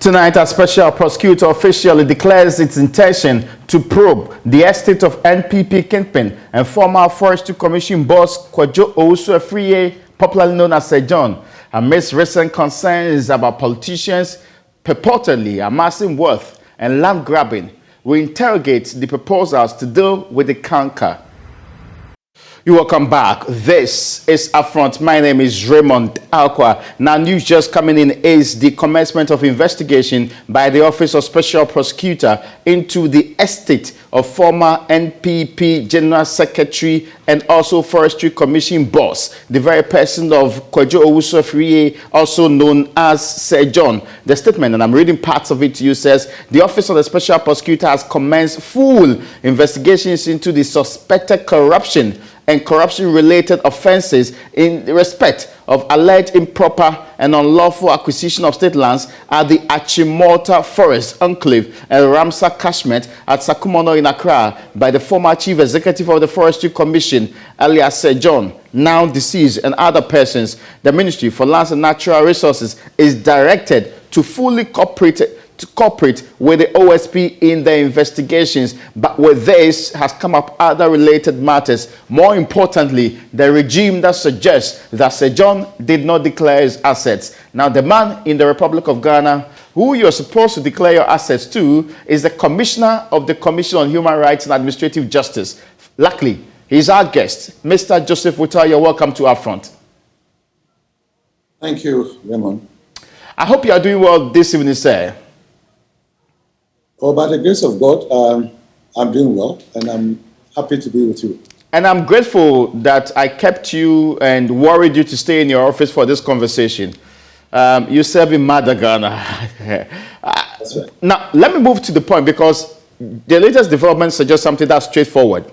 Tonight, a special prosecutor officially declares its intention to probe the estate of NPP kingpin and former Forestry Commission boss Kwadwo Owusu-Afriyie, popularly known as Sir John, amidst recent concerns about politicians purportedly amassing wealth and land grabbing. We interrogate the proposals to deal with the canker. You're welcome back. This is UPfront. My name is Raymond Alqua. Now, news just coming in is the commencement of investigation by the Office of Special Prosecutor into the estate of former NPP General Secretary and also Forestry Commission boss, the very person of Kwadwo Owusu-Afriyie, also known as Sir John. The statement, and I'm reading parts of it to you, says the Office of the Special Prosecutor has commenced full investigations into the suspected corruption and corruption-related offenses in respect of alleged improper and unlawful acquisition of state lands at the Achimota Forest Enclave and Ramsar Catchment at Achimota in Accra by the former Chief Executive of the Forestry Commission, alias Sir John, now deceased, and other persons. The Ministry for Lands and Natural Resources is directed to fully cooperate with the OSP in the investigations, but with this has come up other related matters. More importantly, the regime that suggests that Sir John did not declare his assets. Now, the man in the Republic of Ghana who you're supposed to declare your assets to is the Commissioner of the Commission on Human Rights and Administrative Justice. Luckily, he's our guest. Mr. Joseph Wuta, you're welcome to UPfront. Thank you, Raymond. I hope you are doing well this evening, sir. Oh, by the grace of God, I'm doing well, and I'm happy to be with you. And I'm grateful that I kept you and worried you to stay in your office for this conversation. You serve in Ghana. That's right. Now, let me move to the point, because the latest developments suggest something that's straightforward.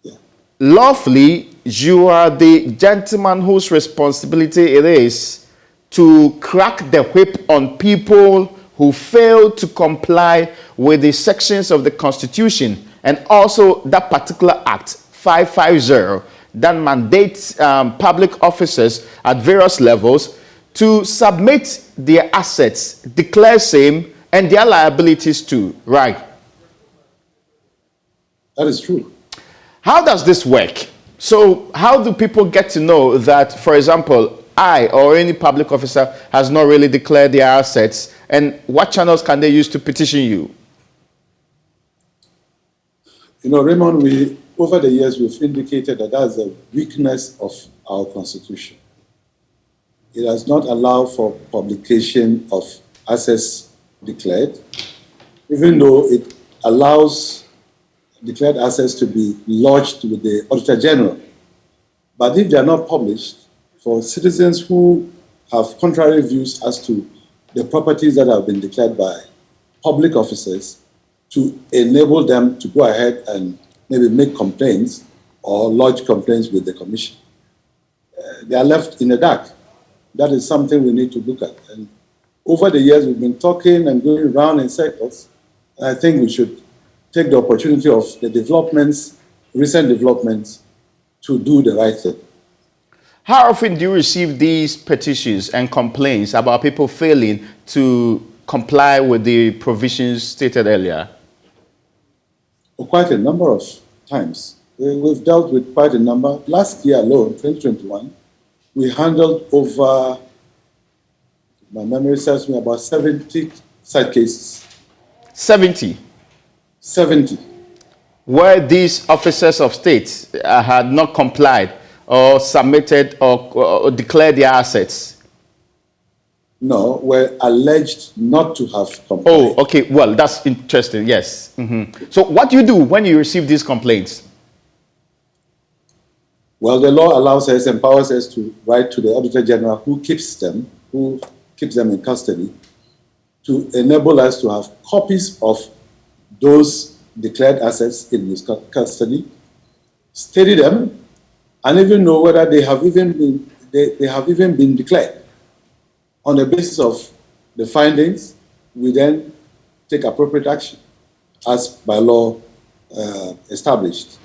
Yeah. Lawfully, you are the gentleman whose responsibility it is to crack the whip on people who failed to comply with the sections of the Constitution and also that particular Act 550 that mandates public officers at various levels to submit their assets, declare same, and their liabilities too, right? That is true. How does this work? So how do people get to know that, for example, I or any public officer has not really declared their assets, and what channels can they use to petition you? You know, Raymond, over the years, we've indicated that that's a weakness of our Constitution. It does not allow for publication of assets declared, even though it allows declared assets to be lodged with the Auditor General. But if they are not published, for citizens who have contrary views as to the properties that have been declared by public officers, to enable them to go ahead and maybe make complaints or lodge complaints with the Commission. They are left in the dark. That is something we need to look at. And over the years, we've been talking and going around in circles. And I think we should take the opportunity of the developments, recent developments, to do the right thing. How often do you receive these petitions and complaints about people failing to comply with the provisions stated earlier? Quite a number of times. We've dealt with quite a number. Last year alone, 2021, we handled over, my memory serves me, about 70 such cases. 70? 70. Where these officers of state had not complied or submitted or declared their assets? No, were alleged not to have complied. Oh, okay. Well, that's interesting. Yes. So what do you do when you receive these complaints? Well, the law allows us, empowers us to write to the Auditor General who keeps them in custody, to enable us to have copies of those declared assets in his custody, study them, and even know whether they have even been declared. On the basis of the findings, we then take appropriate action as by law established.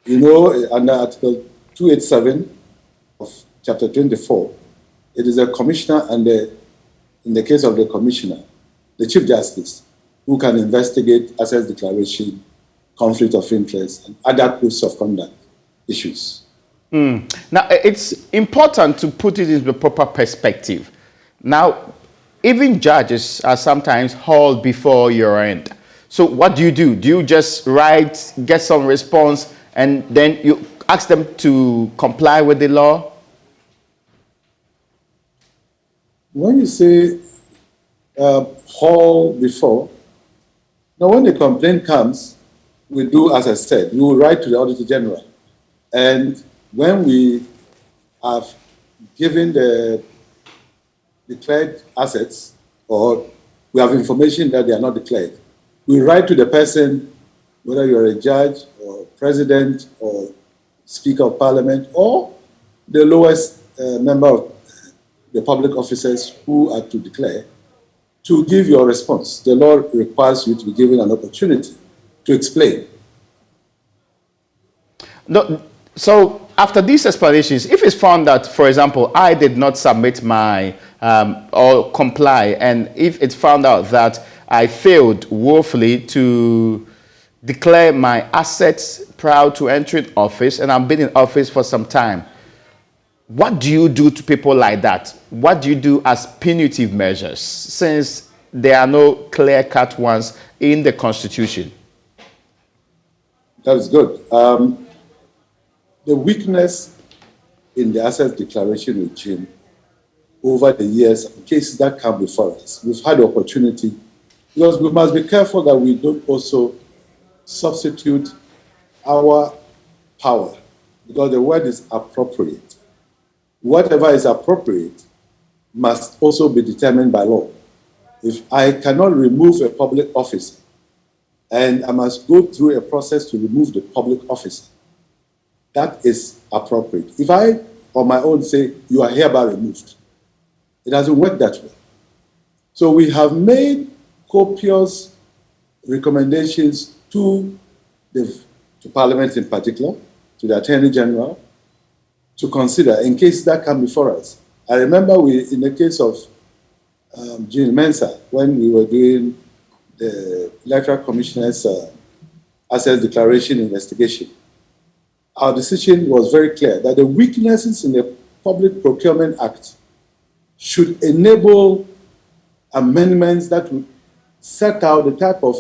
You know, under Article 287 of Chapter 24, it is a commissioner, and in the case of the commissioner, the Chief Justice, who can investigate assets declaration, conflict of interest, and other codes of conduct issues. Now, it's important to put it in the proper perspective. Now, even judges are sometimes hauled before your end. So what do? Do you just write, get some response, and then you ask them to comply with the law? When you say haul before, now when the complaint comes, we do, as I said, we will write to the Auditor General. And when we have given the declared assets, or we have information that they are not declared, we write to the person, whether you're a judge or president or Speaker of Parliament or the lowest member of the public officers who are to declare, to give your response. The law requires you to be given an opportunity to explain. No, so after these explanations, if it's found that, for example, I did not submit my or comply, and if it's found out that I failed woefully to declare my assets prior to entering office, and I've been in office for some time, what do you do to people like that? What do you do as punitive measures, since there are no clear-cut ones in the Constitution? That is good. The weakness in the asset declaration regime over the years, cases that come before us, we've had the opportunity, because we must be careful that we don't also substitute our power, because the word is appropriate. Whatever is appropriate must also be determined by law. If I cannot remove a public officer, and I must go through a process to remove the public officer, that is appropriate. If I, on my own, say, you are hereby removed, it doesn't work that way. So we have made copious recommendations to Parliament in particular, to the Attorney General, to consider in cases that come before us. I remember in the case of Jean Mensa, when we were doing the Electoral Commissioner's asset declaration investigation, our decision was very clear that the weaknesses in the Public Procurement Act should enable amendments that would set out the type of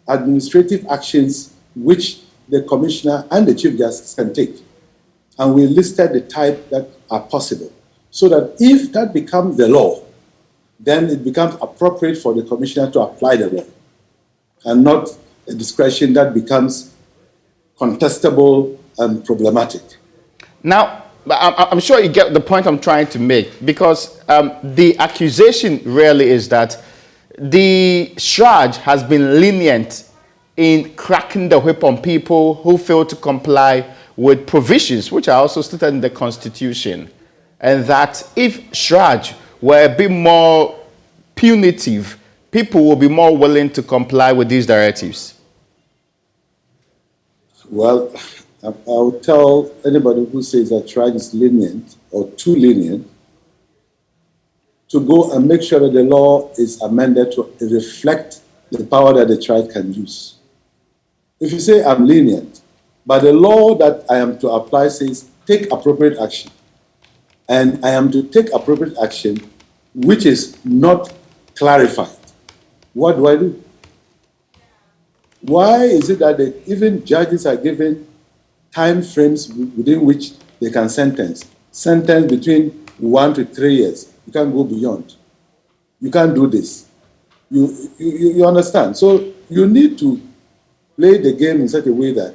administrative actions which the Commissioner and the Chief Justice can take. And we listed the type that are possible, so that if that becomes the law, then it becomes appropriate for the Commissioner to apply the law, and not a discretion that becomes contestable and problematic. Now, I'm sure you get the point I'm trying to make, because the accusation really is that the SHRAJ has been lenient in cracking the whip on people who fail to comply with provisions which are also stated in the Constitution, and that if SHRAJ were a bit more punitive, people will be more willing to comply with these directives. Well, I'll tell anybody who says that SHRAJ is lenient or too lenient to go and make sure that the law is amended to reflect the power that the SHRAJ can use. If you say I'm lenient, but the law that I am to apply says take appropriate action, and I am to take appropriate action which is not clarified, what do I do? Why is it that even judges are given time frames within which they can sentence between 1 to 3 years? You can't go beyond. You can't do this. You understand? So you need to play the game in such a way that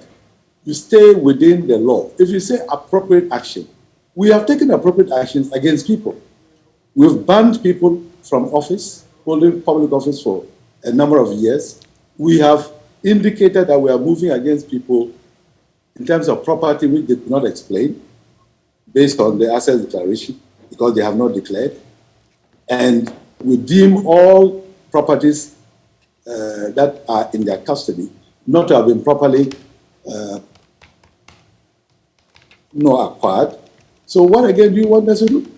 you stay within the law. If you say appropriate action, we have taken appropriate actions against people. We've banned people from office, holding public office for a number of years. We have indicated that we are moving against people in terms of property which they could not explain based on the asset declaration because they have not declared. And we deem all properties that are in their custody not to have been properly acquired. So what again do you want us to do?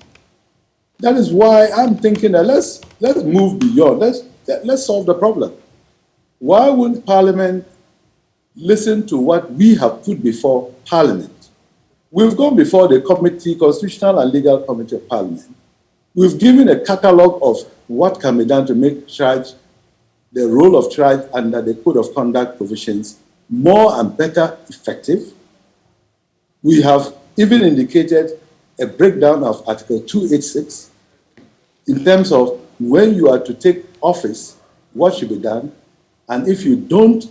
That is why I'm thinking that let's move beyond. let's solve the problem. Why wouldn't Parliament listen to what we have put before Parliament? We've gone before the committee, Constitutional and Legal Committee of Parliament. We've given a catalogue of what can be done to make charge, the role of charge under the Code of Conduct provisions more and better effective. We have even indicated a breakdown of Article 286 in terms of when you are to take office, what should be done, and if you don't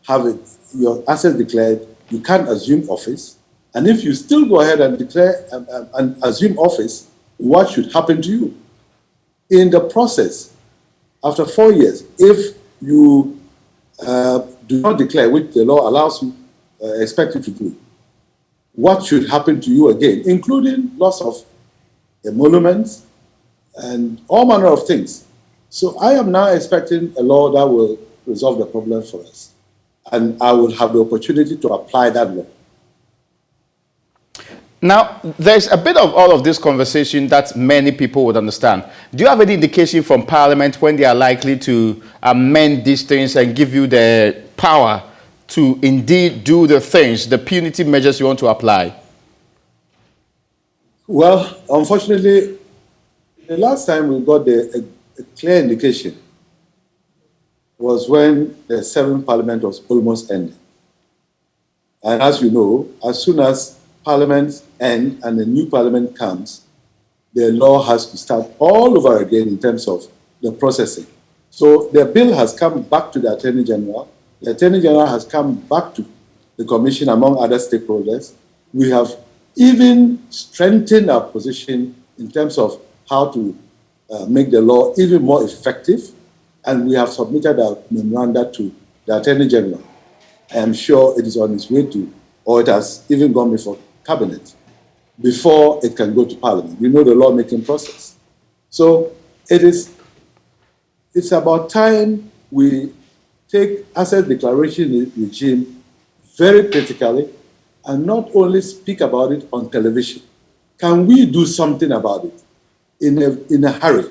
have your assets declared, you can't assume office. And if you still go ahead and declare and assume office, what should happen to you? In the process, after 4 years, if you do not declare, which the law allows you, expect you to do, what should happen to you again, including loss of emoluments and all manner of things. So I am now expecting a law that will resolve the problem for us. And I will have the opportunity to apply that law. Now, there's a bit of all of this conversation that many people would understand. Do you have any indication from Parliament when they are likely to amend these things and give you the power to indeed do the things, the punitive measures you want to apply? Well, unfortunately, the last time we got a clear indication was when the 7th Parliament was almost ending. And as you know, as soon as Parliament ends and the new Parliament comes, the law has to start all over again in terms of the processing. So the bill has come back to the Attorney General. The Attorney General has come back to the Commission, among other stakeholders. We have even strengthened our position in terms of how to make the law even more effective. And we have submitted our memoranda to the Attorney General. I am sure it is on its way to, or it has even gone before Cabinet, before it can go to Parliament. You know the lawmaking process. So it's about time we take asset declaration regime very critically and not only speak about it on television. Can we do something about it in a hurry,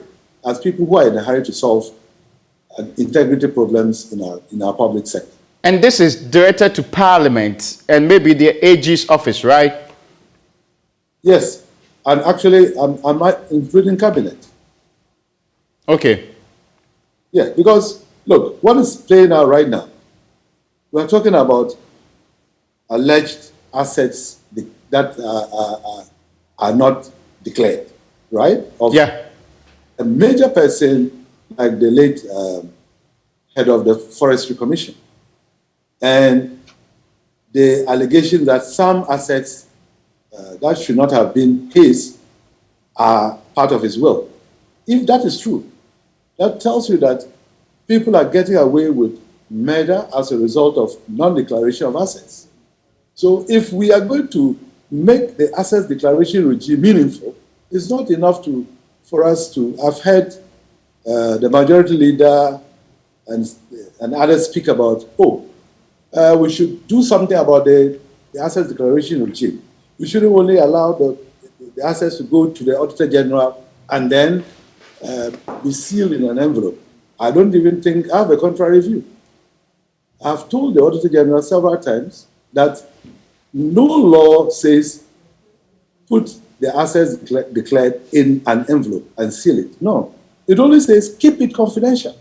as people who are in a hurry to solve integrity problems in our public sector? And this is directed to Parliament and maybe the AG's office, right? Yes, and actually, I'm including Cabinet. Okay. Yeah, because, look, what is playing out right now? We're talking about alleged assets that are not declared, right? Yeah. A major person like the late head of the Forestry Commission. And the allegation that some assets that should not have been his are part of his will. If that is true, that tells you that people are getting away with murder as a result of non-declaration of assets. So if we are going to make the assets declaration regime meaningful, it's not enough for us to have heard the majority leader and others speak about, we should do something about the assets declaration regime. We shouldn't only allow the assets to go to the Auditor General and then be sealed in an envelope. I don't even think I have a contrary view. I've told the Auditor General several times that no law says put the assets declared in an envelope and seal it. No, it only says keep it confidential.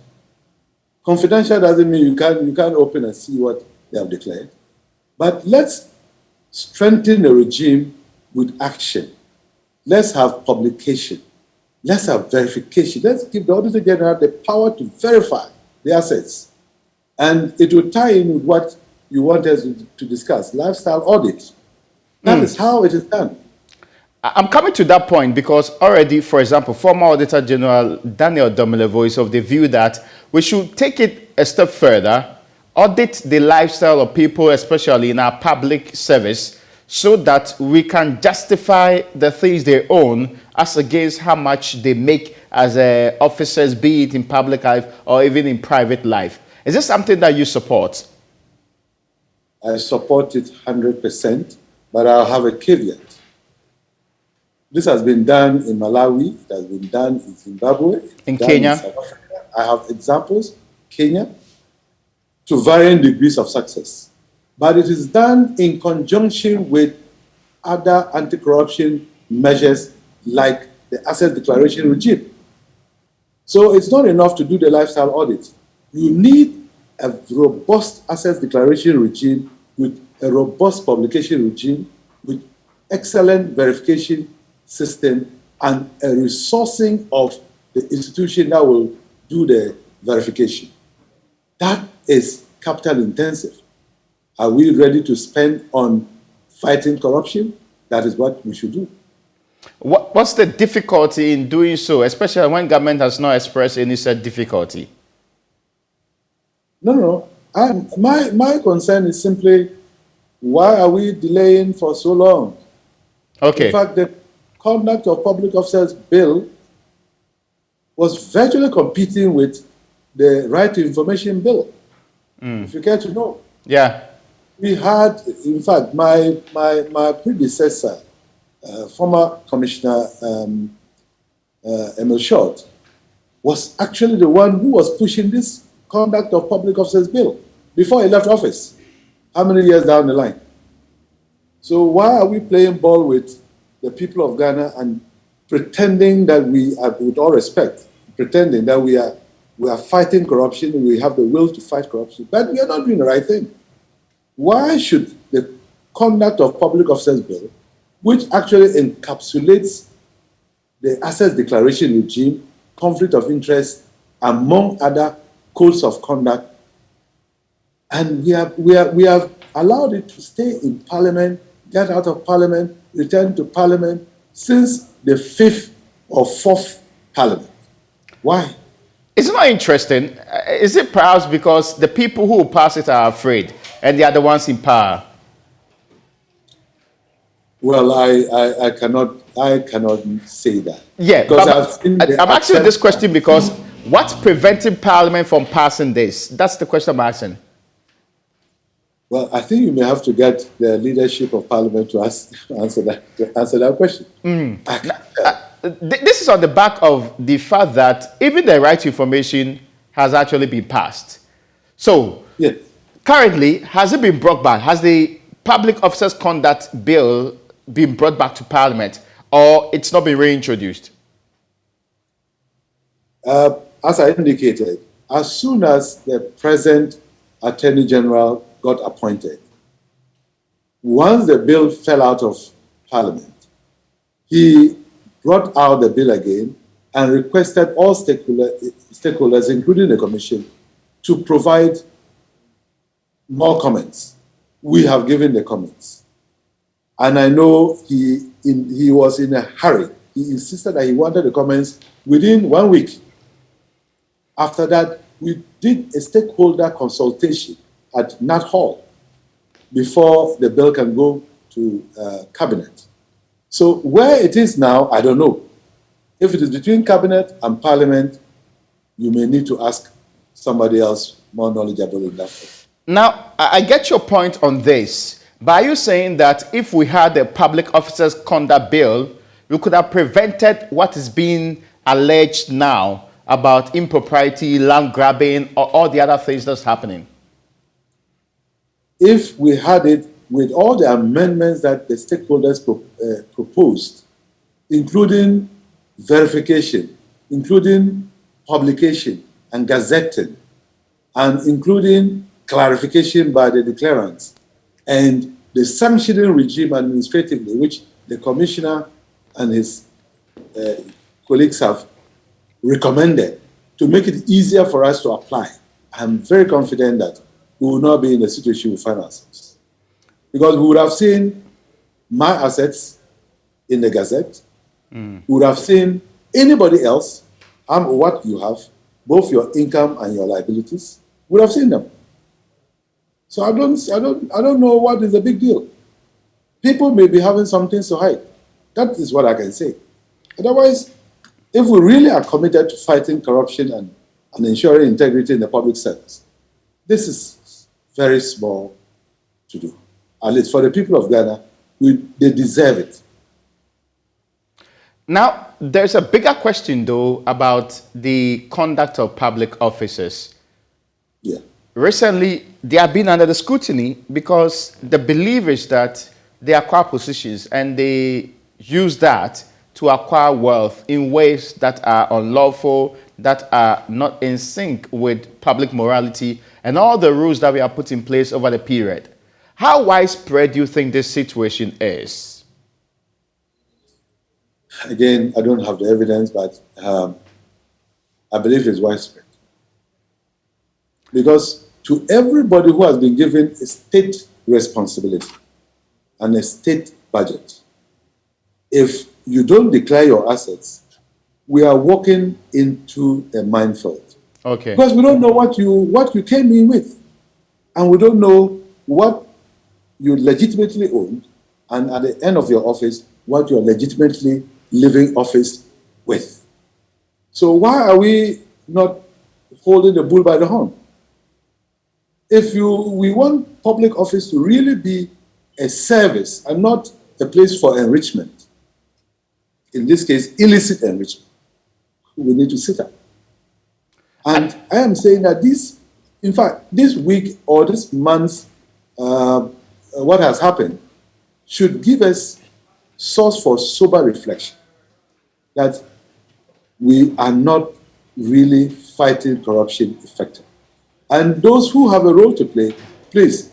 Confidential doesn't mean you can't open and see what they have declared. But let's strengthen the regime with action. Let's have publication. Let's have verification. Let's give the Auditor General the power to verify the assets. And it will tie in with what you want us to discuss, lifestyle audits. That is how it is done. I'm coming to that point because already, for example, former Auditor General Daniel Domilevo is of the view that we should take it a step further, audit the lifestyle of people, especially in our public service, so that we can justify the things they own as against how much they make as officers, be it in public life or even in private life. Is this something that you support? I support it 100%, but I'll have a caveat. This has been done in Malawi, it has been done in Zimbabwe, in Kenya, in South Africa, I have examples, Kenya, to varying degrees of success. But it is done in conjunction with other anti-corruption measures like the asset declaration regime. So it's not enough to do the lifestyle audit. You need a robust asset declaration regime with a robust publication regime, with excellent verification system, and a resourcing of the institution that will do the verification. That is capital intensive. Are we ready to spend on fighting corruption? That is what we should do. What's the difficulty in doing so, especially when government has not expressed any such difficulty? No. My concern is simply, why are we delaying for so long? Okay. In fact, the Conduct of Public Officers Bill was virtually competing with the Right to Information Bill, if you care to know. Yeah. We had, in fact, my predecessor, former Commissioner Emil Short, was actually the one who was pushing this Conduct of Public Officers Bill before he left office. How many years down the line? So why are we playing ball with the people of Ghana and pretending that we are, with all respect, pretending that we are fighting corruption, we have the will to fight corruption, but we are not doing the right thing? Why should the Conduct of Public Officers Bill, which actually encapsulates the asset declaration regime, conflict of interest, among other codes of conduct, and we have allowed it to stay in Parliament, get out of Parliament, return to Parliament since the 5th or 4th Parliament? Why? It's not interesting. Is it perhaps because the people who pass it are afraid and they are the ones in power? Well, I cannot say that. Yeah, because I'm asking you this question because what's preventing Parliament from passing this? That's the question I'm asking. Well, I think you may have to get the leadership of Parliament to answer that question. This is on the back of the fact that even the right to information has actually been passed. So, yes. Currently, has it been brought back? Has the Public Officers Conduct Bill been brought back to Parliament, or it's not been reintroduced? As I indicated, as soon as the present Attorney General got appointed, once the bill fell out of Parliament, he brought out the bill again and requested all stakeholders, including the Commission, to provide more comments. We have given the comments. And I know he was in a hurry. He insisted that he wanted the comments within 1 week. After that, we did a stakeholder consultation at Nat Hall before the bill can go to Cabinet. So where it is now, I don't know. If it is between Cabinet and Parliament, you may need to ask somebody else more knowledgeable in that field. Now, I get your point on this, but are you saying that if we had a Public Officers Conduct Bill, we could have prevented what is being alleged now about impropriety, land grabbing, or all the other things that's happening? If we had it with all the amendments that the stakeholders proposed, including verification, including publication and gazetting, and including clarification by the declarants, and the sanctioning regime administratively, which the Commissioner and his colleagues have recommended to make it easier for us to apply, I'm very confident that we will not be in the situation we find ourselves. Because we would have seen my assets in the Gazette, we would have seen anybody else, what you have, both your income and your liabilities, we would have seen them. So I don't know what is the big deal. People may be having something to hide. That is what I can say. Otherwise, if we really are committed to fighting corruption and ensuring integrity in the public service, this is very small to do. At least for the people of Ghana, they deserve it. Now, There's a bigger question, though, about the conduct of public officers. Yeah. Recently, they have been under the scrutiny because the belief is that they acquire positions and they use that to acquire wealth in ways that are unlawful, that are not in sync with public morality and all the rules that we have put in place over the period. How widespread do you think this situation is? Again, I don't have the evidence, but I believe it's widespread. Because to everybody who has been given a state responsibility and a state budget, if you don't declare your assets, we are walking into a minefield. Okay. Because we don't know what you came in with, and we don't know what you legitimately owned, and at the end of your office, what you are legitimately leaving office with. So why are we not holding the bull by the horn? If we want public office to really be a service and not a place for enrichment, in this case, illicit enrichment, we need to sit up. And I am saying that this week or this month, what has happened should give us source for sober reflection that we are not really fighting corruption effectively. And those who have a role to play, please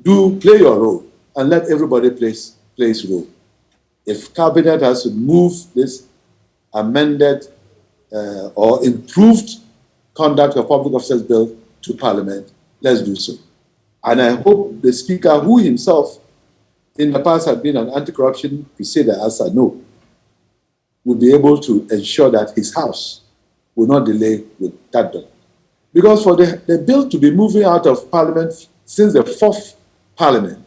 do play your role and let everybody play his role. If cabinet has to move this amended or improved conduct of public officers bill to Parliament, let's do so. And I hope the Speaker, who himself in the past had been an anti-corruption crusader, as I know, will be able to ensure that his House will not delay with that bill. Because for the bill to be moving out of Parliament since the fourth Parliament,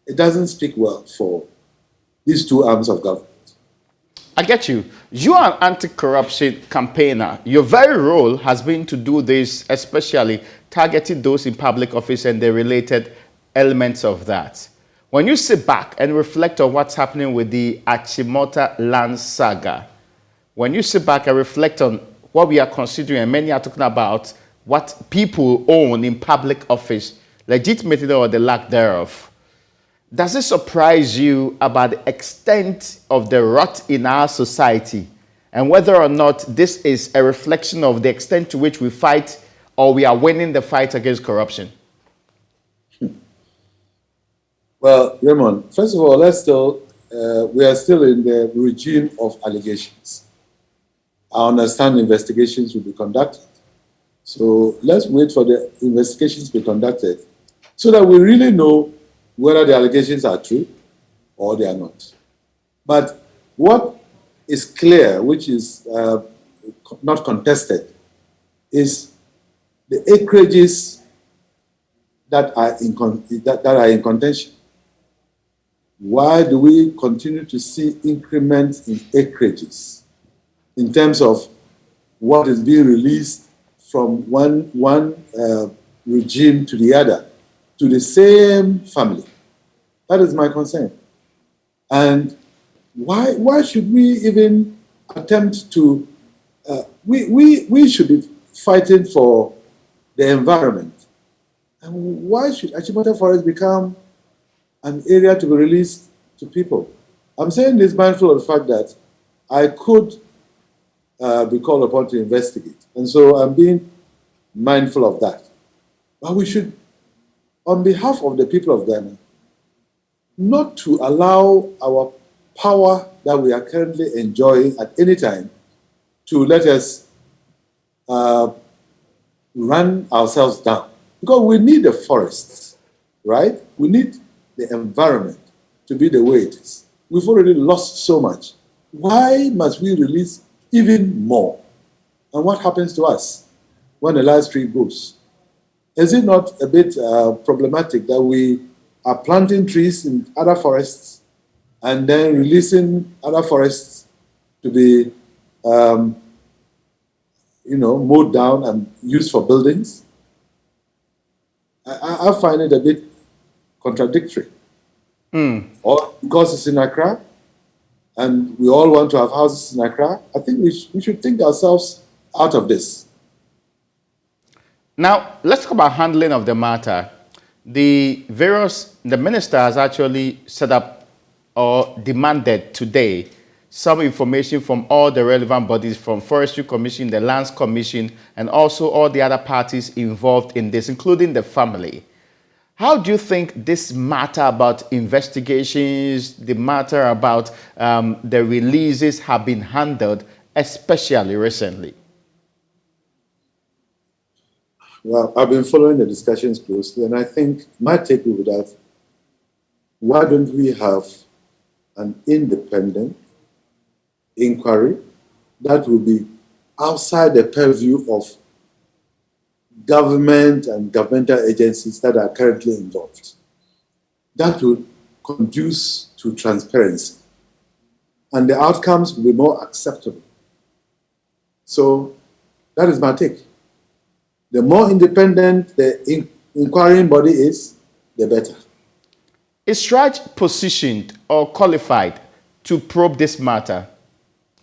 it doesn't speak well for these two arms of government. I get you. You are an anti-corruption campaigner. Your very role has been to do this, especially targeting those in public office and the related elements of that. When you sit back and reflect on what's happening with the Achimota land saga, when you sit back and reflect on what we are considering, and many are talking about what people own in public office, legitimately or the lack thereof, does it surprise you about the extent of the rot in our society and whether or not this is a reflection of the extent to which we fight or we are winning the fight against corruption? Well, Raymond, first of all, we are still in the regime of allegations. I understand investigations will be conducted. So let's wait for the investigations to be conducted so that we really know whether the allegations are true or they are not. But what is clear, which is not contested, is the acreages that are in contention. Why do we continue to see increments in acreages in terms of what is being released from one regime to the other, to the same family? That is my concern. And why should we even attempt to, we should be fighting for the environment. And why should Achimota Forest become an area to be released to people? I'm saying this mindful of the fact that I could be called upon to investigate. And so I'm being mindful of that. But we should, on behalf of the people of Ghana, not to allow our power that we are currently enjoying at any time to let us run ourselves down. Because we need the forests, right? We need the environment to be the way it is. We've already lost so much. Why must we release even more? And what happens to us when the last tree goes? Is it not a bit problematic that we are planting trees in other forests and then releasing other forests to be, mowed down and used for buildings? I find it a bit contradictory. Or because it's in Accra, and we all want to have houses in Accra, I think we should think ourselves out of this. Now, let's talk about handling of the matter. The minister has actually set up or demanded today some information from all the relevant bodies, from Forestry Commission, the Lands Commission, and also all the other parties involved in this, including the family. How do you think this matter about investigations, the matter about the releases have been handled, especially recently? Well, I've been following the discussions closely, and I think my take will be that why don't we have an independent inquiry that will be outside the purview of government and governmental agencies that are currently involved. That will conduce to transparency, and the outcomes will be more acceptable. So that is my take. The more independent the inquiring body is, the better. Is SRAJ positioned or qualified to probe this matter?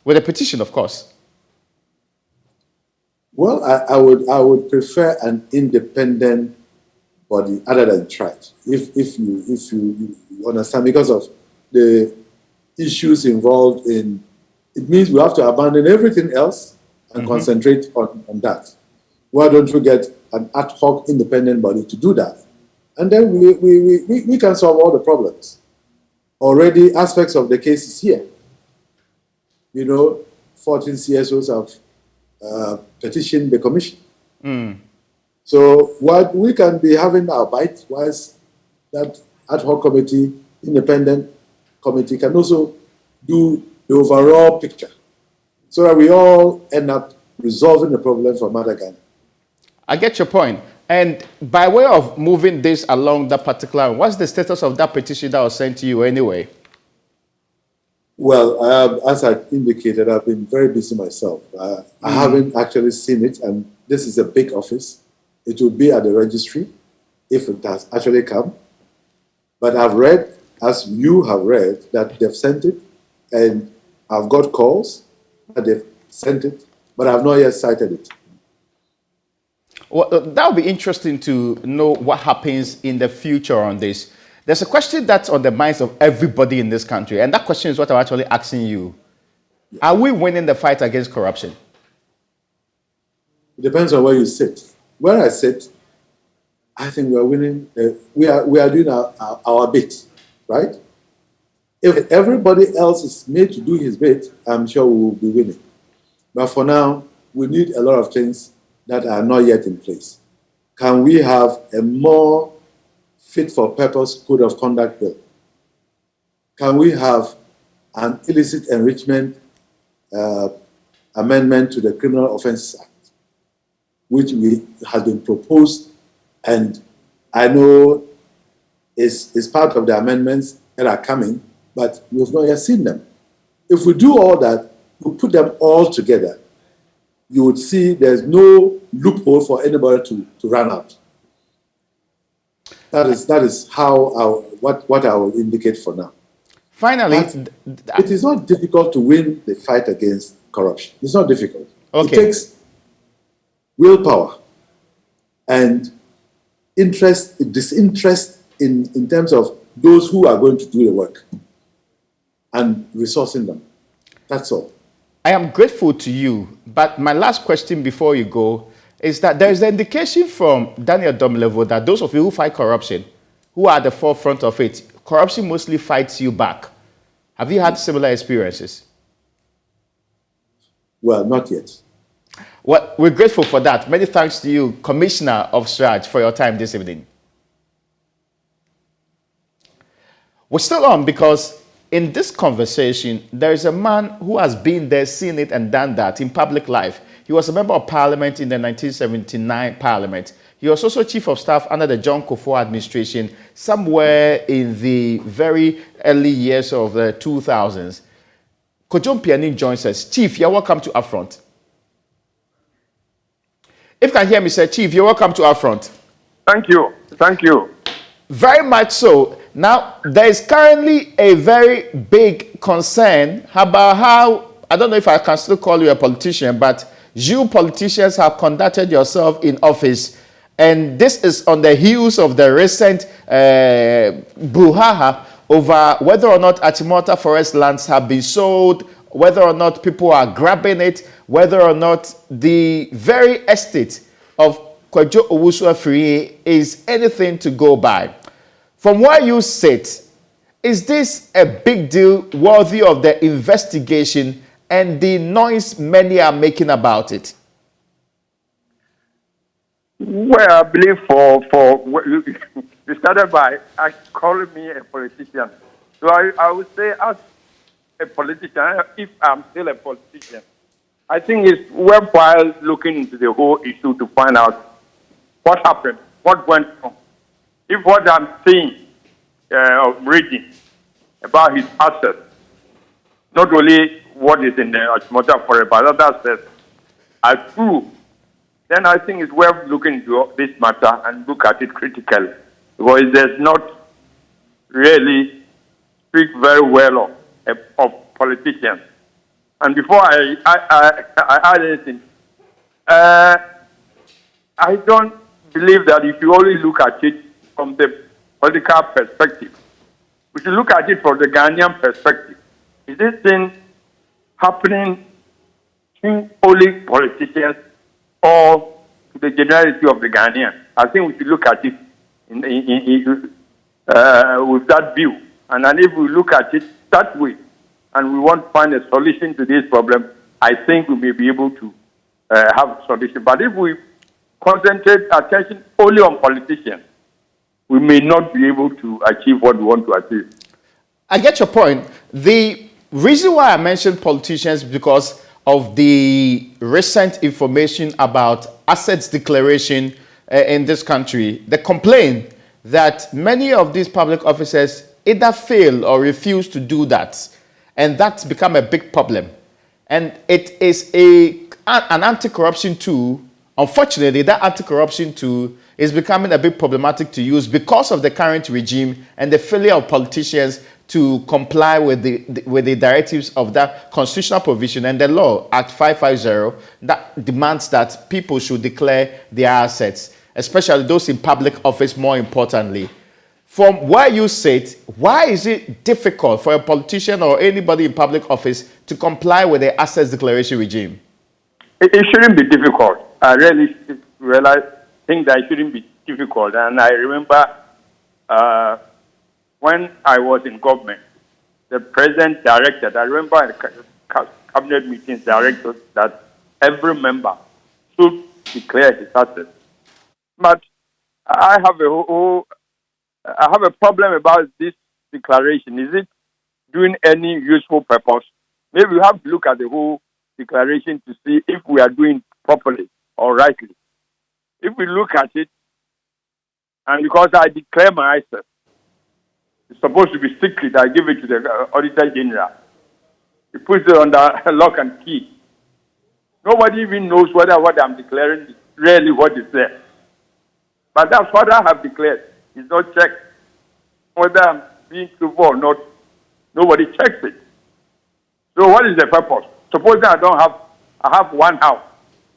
With a petition, of course. Well, I would prefer an independent body other than SRAJ, if you understand, because of the issues involved in it. Means we have to abandon everything else and concentrate on that. Why don't we get an ad hoc independent body to do that? And then we can solve all the problems. Already aspects of the case is here. 14 CSOs have petitioned the commission. So what we can be having our bite, whilst that ad hoc committee, independent committee, can also do the overall picture, so that we all end up resolving the problem for Mother Ghana. I get your point. And by way of moving this along that particular, what's the status of that petition that was sent to you anyway? Well, as I indicated, I've been very busy myself. I haven't actually seen it, and this is a big office. It will be at the registry if it has actually come. But I've read, as you have read, that they've sent it, and I've got calls that they've sent it, but I've not yet cited it. Well, that would be interesting to know what happens in the future on this. There's a question that's on the minds of everybody in this country, and that question is what I'm actually asking you. Are we winning the fight against corruption? It depends on where you sit. Where I sit, I think we are winning. We are doing our bit, right? If everybody else is made to do his bit, I'm sure we will be winning. But for now, we need a lot of things that are not yet in place. Can we have a more fit-for-purpose code of conduct bill? Can we have an illicit enrichment amendment to the Criminal Offences Act, which has been proposed, and I know is part of the amendments that are coming, but we've not yet seen them. If we do all that, we put them all together, you would see there's no loophole for anybody to run out. That is how what I will indicate for now. Finally, it is not difficult to win the fight against corruption. It's not difficult. Okay. It takes willpower and disinterest in terms of those who are going to do the work and resourcing them. That's all. I am grateful to you, but my last question before you go is that there is an indication from Daniel Domlevo that those of you who fight corruption, who are at the forefront of it, corruption mostly fights you back. Have you had similar experiences? Well, not yet. Well, we're grateful for that. Many thanks to you, Commissioner of SRAJ, for your time this evening. We're still on because in this conversation, there is a man who has been there, seen it, and done that in public life. He was a member of parliament in the 1979 parliament. He was also chief of staff under the John Kufuor administration somewhere in the very early years of the 2000s. Kojo Mpiani joins us. Chief, you're welcome to UPfront. If you can hear me, sir, Chief, you're welcome to UPfront. Thank you. Thank you. Very much so. Now, there is currently a very big concern about how, I don't know if I can still call you a politician, but you politicians have conducted yourself in office. And this is on the heels of the recent brouhaha over whether or not Achimota forest lands have been sold, whether or not people are grabbing it, whether or not the very estate of Kwadwo Owusu-Afriyie is anything to go by. From where you sit, is this a big deal worthy of the investigation and the noise many are making about it? Well, I believe you started by calling me a politician. So I would say, as a politician, if I'm still a politician, I think it's worthwhile looking into the whole issue to find out what happened, what went wrong. If what I'm seeing, reading about his assets, not only what is in the Achimota forest, but other assets, are true, then I think it's worth looking into this matter and look at it critically, because it does not really speak very well of politicians. And before I add anything, I don't believe that if you only look at it from the political perspective, we should look at it from the Ghanaian perspective. Is this thing happening to only politicians or to the generality of the Ghanaians? I think we should look at it with that view. And then if we look at it that way, and we want to find a solution to this problem, I think we may be able to have a solution. But if we concentrate attention only on politicians, we may not be able to achieve what we want to achieve. I get your point. The reason why I mentioned politicians is because of the recent information about assets declaration in this country. The complaint that many of these public officers either fail or refuse to do that. And that's become a big problem. And it is an anti-corruption tool. Unfortunately, that anti-corruption tool is becoming a bit problematic to use because of the current regime and the failure of politicians to comply with the directives of that constitutional provision and the law, Act 550, that demands that people should declare their assets, especially those in public office, more importantly. From where you sit, why is it difficult for a politician or anybody in public office to comply with the assets declaration regime? It shouldn't be difficult. I really think that it shouldn't be difficult. And I remember when I was in government, the president directed, I remember in the cabinet meetings directed that every member should declare his assets. But I have a problem about this declaration. Is it doing any useful purpose? Maybe we have to look at the whole declaration to see if we are doing properly or rightly. If we look at it, and because I declare my assets, it's supposed to be secret, I give it to the Auditor General. He puts it under lock and key. Nobody even knows whether what I'm declaring is really what is there. But that's what I have declared. It's not checked. Whether I'm being truthful or not, nobody checks it. So what is the purpose? Suppose that I have one house,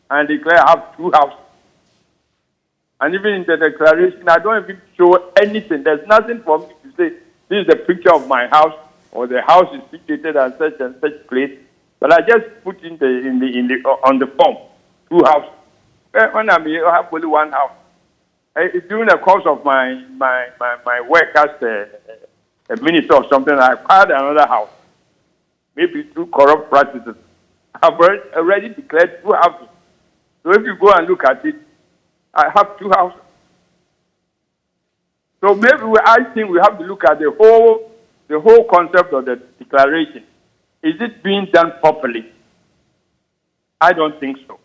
and declare I have two houses. And even in the declaration, I don't even show anything. There's nothing for me to say, this is a picture of my house, or the house is situated at such and such place. But I just put on the form, two houses. When I'm here, I have only one house. During the course of my work as a minister or something, I acquired another house, maybe through corrupt practices. I've already declared two houses. So if you go and look at it, I have two houses. So maybe I think we have to look at the whole concept of the declaration. Is it being done properly? I don't think so.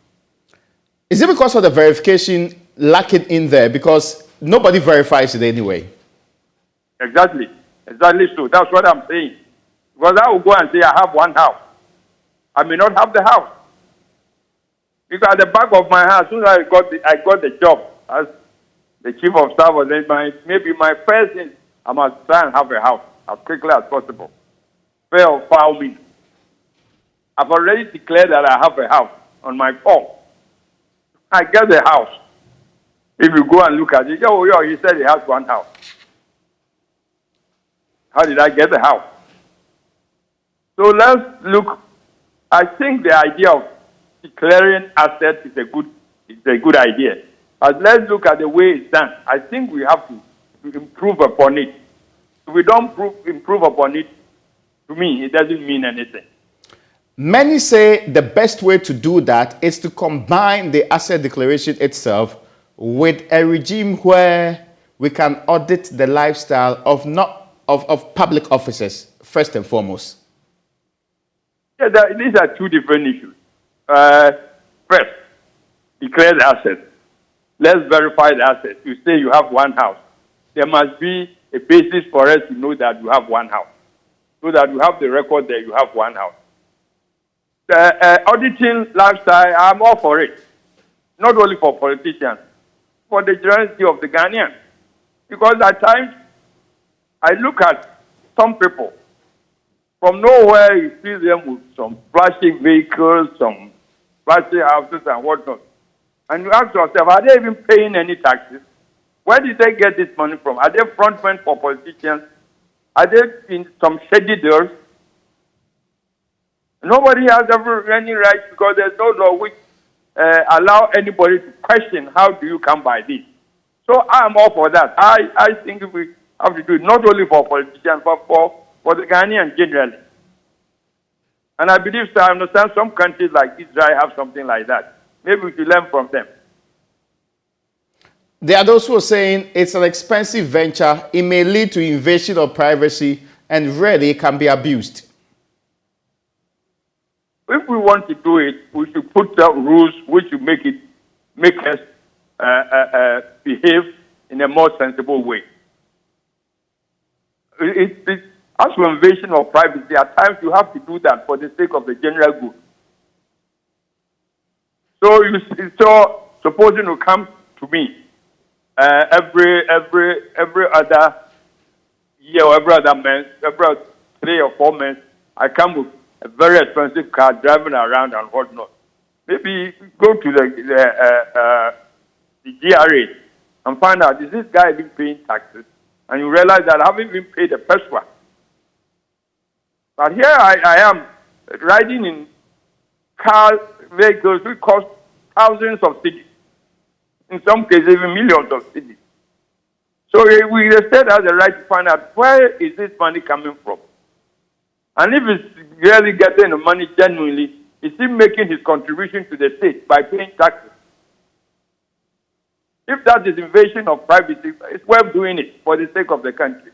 Is it because of the verification lacking in there? Because nobody verifies it anyway. Exactly so. That's what I'm saying. Because I will go and say I have one house. I may not have the house. Because at the back of my house, as soon as I got the job as the chief of staff, maybe my first I must try and have a house as quickly as possible. Fair or foul means. I've already declared that I have a house on my phone. I get the house. If you go and look at it, he said he has one house. How did I get the house? So let's look. I think the idea of declaring assets is a good idea. But let's look at the way it's done. I think we have to improve upon it. If we don't improve upon it, to me, it doesn't mean anything. Many say the best way to do that is to combine the asset declaration itself with a regime where we can audit the lifestyle of public officers, first and foremost. Yeah, these are two different issues. First, declare the assets. Let's verify the assets. You say you have one house. There must be a basis for us to know that you have one house, so that you have the record that you have one house. Auditing lifestyle, I'm all for it. Not only for politicians, for the generality of the Ghanaians. Because at times, I look at some people, from nowhere you see them with some flashy vehicles, some flashy houses and whatnot. And you ask yourself, are they even paying any taxes? Where did they get this money from? Are they frontmen for politicians? Are they in some shady deals? Nobody has any right, because there's no law which allow anybody to question how do you come by this. So I'm all for that. I think we have to do it not only for politicians, but for the Ghanaians generally. And I believe, so I understand some countries like Israel have something like that. Maybe we should learn from them. There are those who are saying it's an expensive venture, it may lead to invasion of privacy, and really can be abused. If we want to do it, we should put down rules which will make us behave in a more sensible way. As for invasion of privacy, at times you have to do that for the sake of the general good. So supposing you come to me every other year or every other month, every 3 or 4 months, I come with a very expensive car driving around and whatnot. Maybe go to the GRA and find out, is this guy even paying taxes? And you realize that I haven't even paid the first one. But here I am riding in vehicles which cost thousands of cedis. In some cases, even millions of cedis. So the state has the right to find out where is this money coming from. And if it's really getting the money genuinely, is he making his contribution to the state by paying taxes? If that is invasion of privacy, it's worth doing it for the sake of the country.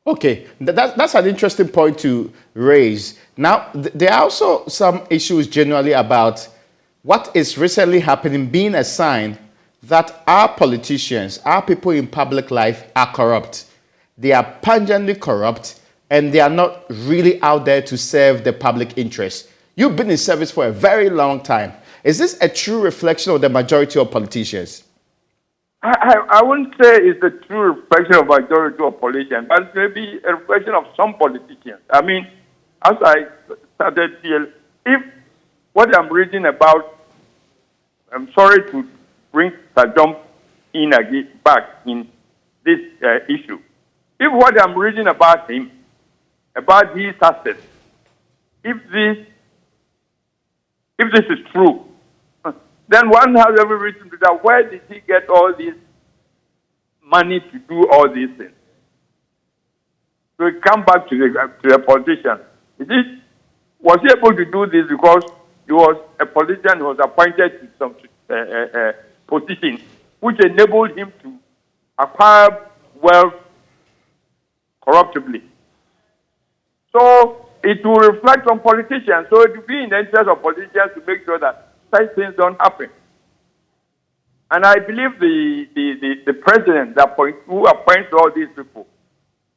Okay, that's an interesting point to raise. Now, there are also some issues generally about what is recently happening being a sign that our politicians, our people in public life are corrupt. They are pungently corrupt, and they are not really out there to serve the public interest. You've been in service for a very long time. Is this a true reflection of the majority of politicians? I wouldn't say it's a true reflection of majority of politicians, but maybe a reflection of some politicians. I mean, as I started here, if what I'm reading about, I'm sorry to bring Sir John in again, back in this issue. If what I'm reading about him, about his assets, if this is true, then one has every reason to doubt, where did he get all this money to do all these things? So we come back to the politician. Was he able to do this because he was a politician who was appointed to some position which enabled him to acquire wealth corruptibly? So it will reflect on politicians. So it will be in the interest of politicians to make sure that such things don't happen. And I believe the president who appoints all these people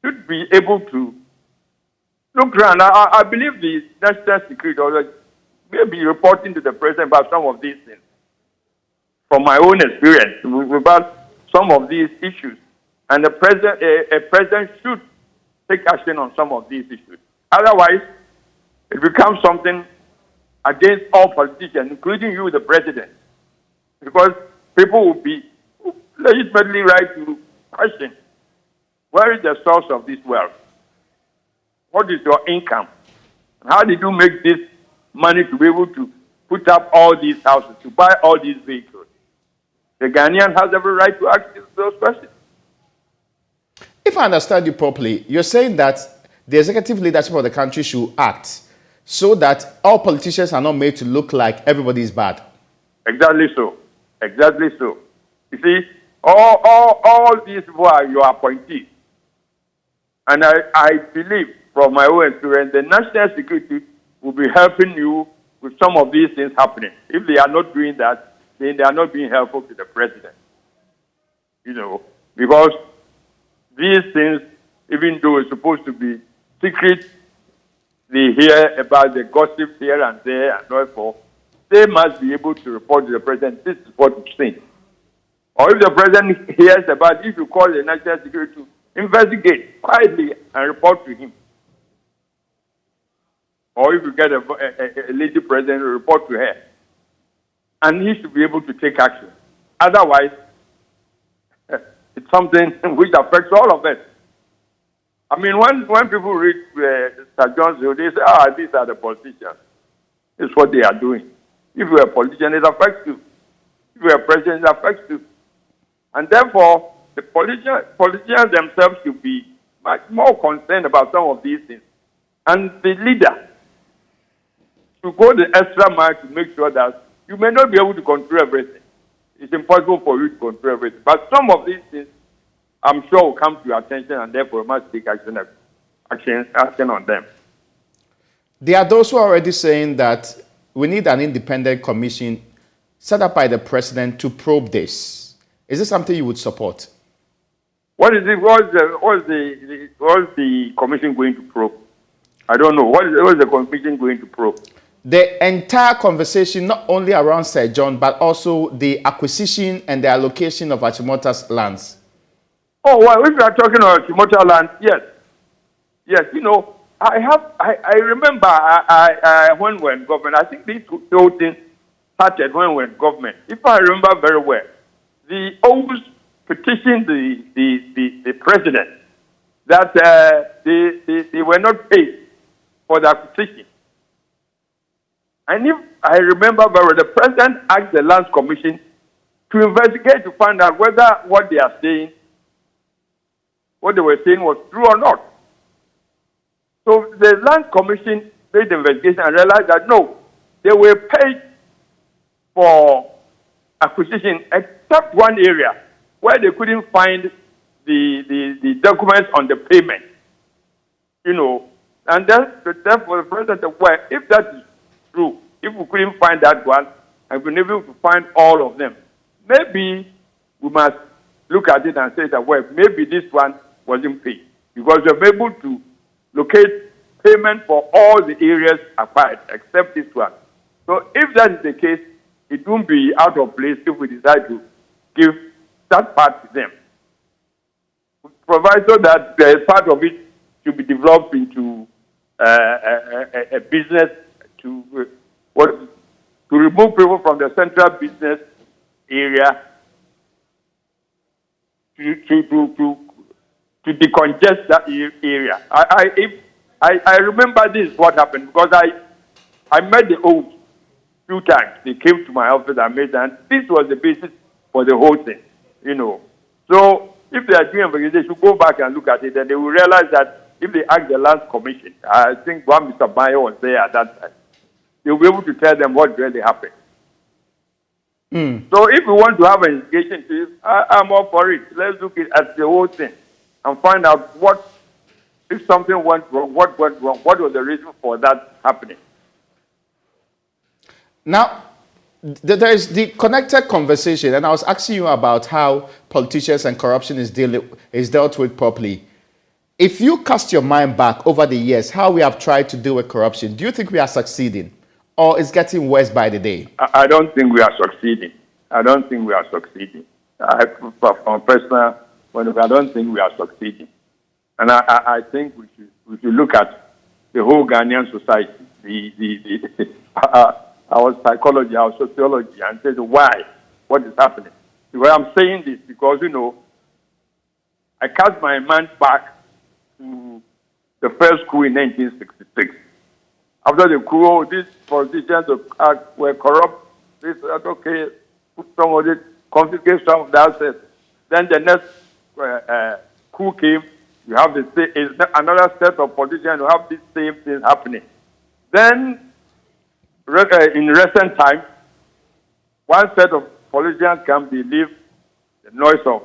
should be able to look around. I believe the national security order may be reporting to the president about some of these things. From my own experience about some of these issues, And the president, a president should take action on some of these issues. Otherwise, it becomes something against all politicians, including you, the president, because people will be legitimately right to question, where is the source of this wealth? What is your income? How did you make this money to be able to put up all these houses, to buy all these vehicles? The Ghanaian has every right to ask those questions. If I understand you properly, you're saying that the executive leadership of the country should act so that all politicians are not made to look like everybody is bad. Exactly so. Exactly so. You see, all these people are your appointees. And I believe, from my own experience, the national security will be helping you with some of these things happening. If they are not doing that, then they are not being helpful to the president. You know, because these things, even though it's supposed to be secret, they hear about the gossip here and there and therefore, they must be able to report to the president, this is what we've seen. Or if the president hears about it, if you call the national security to investigate quietly and report to him. Or if you get a lady president, report to her. And he should be able to take action. Otherwise, it's something which affects all of us. I mean, when people read Sir John's, they say, these are the politicians. It's what they are doing. If you're a politician, it affects you. If you're a president, it affects you. And therefore, the politicians themselves should be much more concerned about some of these things. And the leader should go the extra mile to make sure that you may not be able to control everything. It's impossible for you to control everything. But some of these things, I'm sure, will come to your attention, and therefore you must take action on them. There are those who are already saying that we need an independent commission set up by the president to probe this. Is this something you would support? What is it? What's the commission going to probe? I don't know. What is the commission going to probe? The entire conversation, not only around Sir John, but also the acquisition and the allocation of Achimota's lands. Oh, well, if you are talking about Achimota land, yes. Yes, you know, I remember when we were in government, I think these whole thing started when we were in government. If I remember very well, the O's petitioned the president that they were not paid for the acquisition. And if I remember very well, the president asked the Lands Commission to investigate to find out whether what they are saying, what they were saying was true or not. So the Lands Commission made the investigation and realized that no, they were paid for acquisition except one area where they couldn't find the documents on the payment. You know, and then therefore the president said, well, if that is true, if we couldn't find that one and we're able to find all of them, maybe we must look at it and say that, well, maybe this one wasn't paid because we're able to locate payment for all the areas acquired except this one. So if that is the case, it won't be out of place if we decide to give that part to them. Provided so that part of it should be developed into a business to remove people from the central business area to decongest that area. I remember this is what happened because I met the O's 2 times. They came to my office and made that. This was the basis for the whole thing, you know. So if they are doing investigation, they should go back and look at it, and they will realize that if they ask the Lands Commission, I think one Mr. Bayo was there at that time, they will be able to tell them what really happened. So if we want to have an investigation, I'm all for it. Let's look at the whole thing and find out what, if something went wrong, what went wrong, what was the reason for that happening. Now, there is the connected conversation, and I was asking you about how politicians and corruption is dealt with properly. If you cast your mind back over the years, how we have tried to deal with corruption, do you think we are succeeding? Or it's getting worse by the day? I don't think we are succeeding. I don't think we are succeeding. From personal Well, I don't think we are succeeding. And I think we should look at the whole Ghanaian society, our psychology, our sociology, and say why, what is happening. Well, I'm saying this because, I cast my mind back to the first coup in 1966. After the coup, these politicians were corrupt. They said, okay, put some of it, confiscate some of the assets. Then the next coup came. You have another set of politicians who have this same thing happening. Then, in recent times, one set of politicians can believe the noise of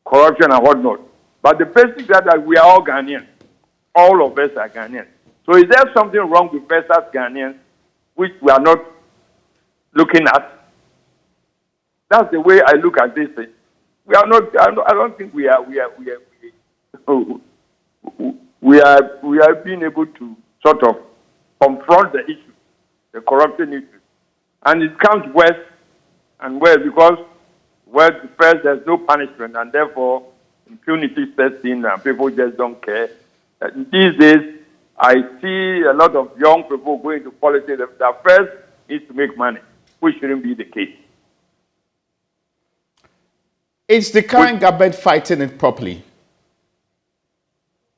corruption and whatnot. But the basic that we are all Ghanaians. All of us are Ghanaians. So is there something wrong with us as Ghanaians which we are not looking at? That's the way I look at this thing. We are not. I don't think we are being able to sort of confront the issue, the corruption issue, and it comes worse and worse because first there's no punishment and therefore impunity sets in and people just don't care. These days, I see a lot of young people going to politics that first is to make money, which shouldn't be the case. Is the current government fighting it properly?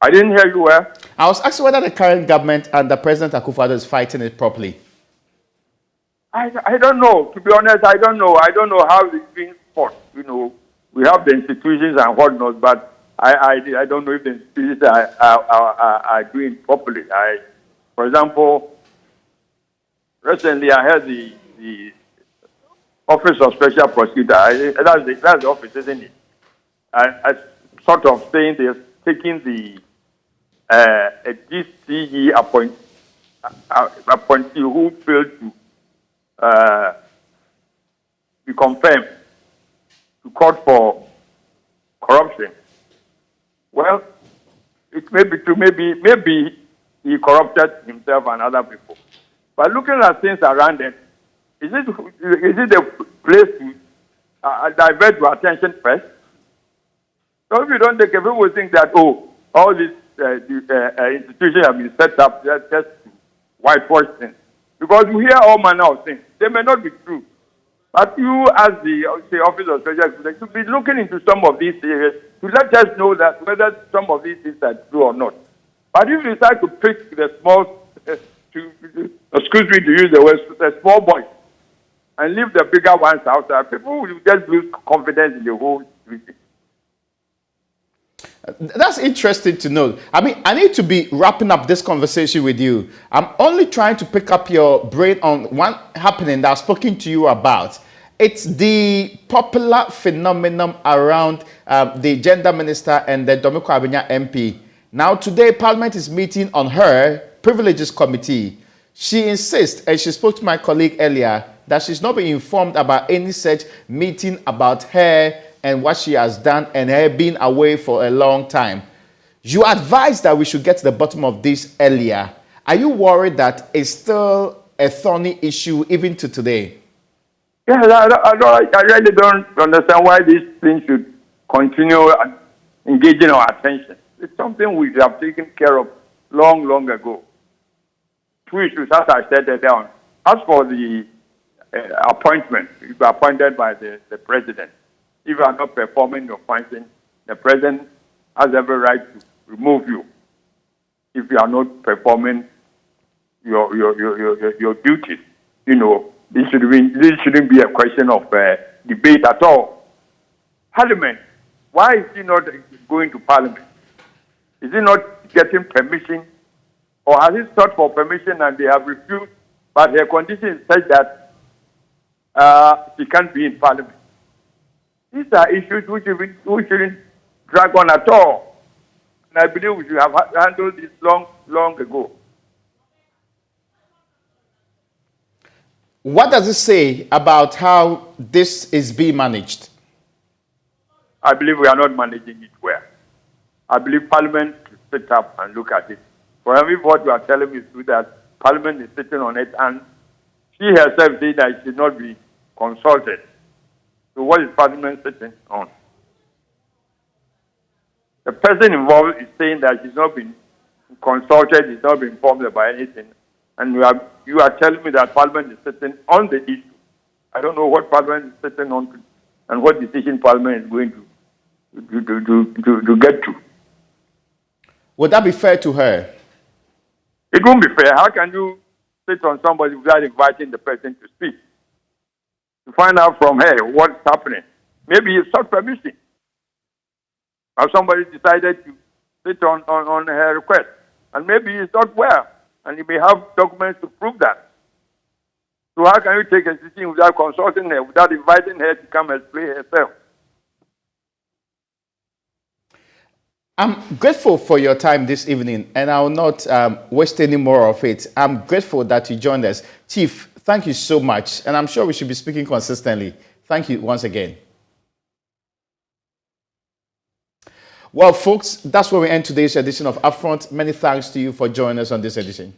I didn't hear you well. I was asking whether the current government and the President Akufo-Addo is fighting it properly. I don't know. To be honest, I don't know. I don't know how it's being fought. We have the institutions and whatnot, but I don't know if the institutions are doing properly. For example, recently I heard the Office of Special Prosecutor. That's the office, isn't it? I sort of saying they're taking a DCE appointee who failed to be confirmed to court for corruption. Well, it may be true. Maybe he corrupted himself and other people. But looking at things around it, is it a place to divert your attention first? So if you don't take it, people will think that, all these institutions have been set up just to whitewash things. Because you hear all manner of things. They may not be true. But you, as the Office of Special Prosecutor, should be looking into some of these areas to let us know that whether some of these things are true or not. But if you decide to pick the small, excuse me to use the word, the small boys, and leave the bigger ones outside, people will just lose confidence in the whole situation. That's interesting to know. I mean, I need to be wrapping up this conversation with you. I'm only trying to pick up your brain on one happening that I've spoken to you about. It's the popular phenomenon around the gender minister and the Domiko Abenya MP. Now, today, Parliament is meeting on her privileges committee. She insists, and she spoke to my colleague earlier, that she's not been informed about any such meeting about her and what she has done and her being away for a long time. You advised that we should get to the bottom of this earlier. Are you worried that it's still a thorny issue even to today? Yeah, I really don't understand why this thing should continue engaging our attention. It's something we have taken care of long ago. Two issues, as I said earlier. As for the appointment, you are appointed by the president. If you are not performing your function, the president has every right to remove you. If you are not performing your duties, this shouldn't be a question of debate at all. Parliament, why is he not going to Parliament? Is he not getting permission, or has he sought for permission and they have refused? But her condition is such that she can't be in Parliament. These are issues which shouldn't drag on at all. And I believe we should have handled this long ago. What does it say about how this is being managed? I believe we are not managing it well. I believe Parliament should sit up and look at it. For every what you are telling me is true, that Parliament is sitting on it, and she herself said that it should not be consulted. So what is Parliament sitting on? The person involved is saying that he's not been consulted, he's not been informed about anything. And you are telling me that Parliament is sitting on the issue. I don't know what Parliament is sitting on and what decision Parliament is going to get to. Would that be fair to her? It won't be fair. How can you sit on somebody without inviting the person to speak? To find out from her what's happening. Maybe he sought permission. Or somebody decided to sit on her request. And maybe he's not well. And he may have documents to prove that. So how can you take a decision without consulting her, without inviting her to come and explain herself? I'm grateful for your time this evening, and I will not waste any more of it. I'm grateful that you joined us. Chief, thank you so much, and I'm sure we should be speaking consistently. Thank you once again. Well, folks, that's where we end today's edition of UPfront. Many thanks to you for joining us on this edition.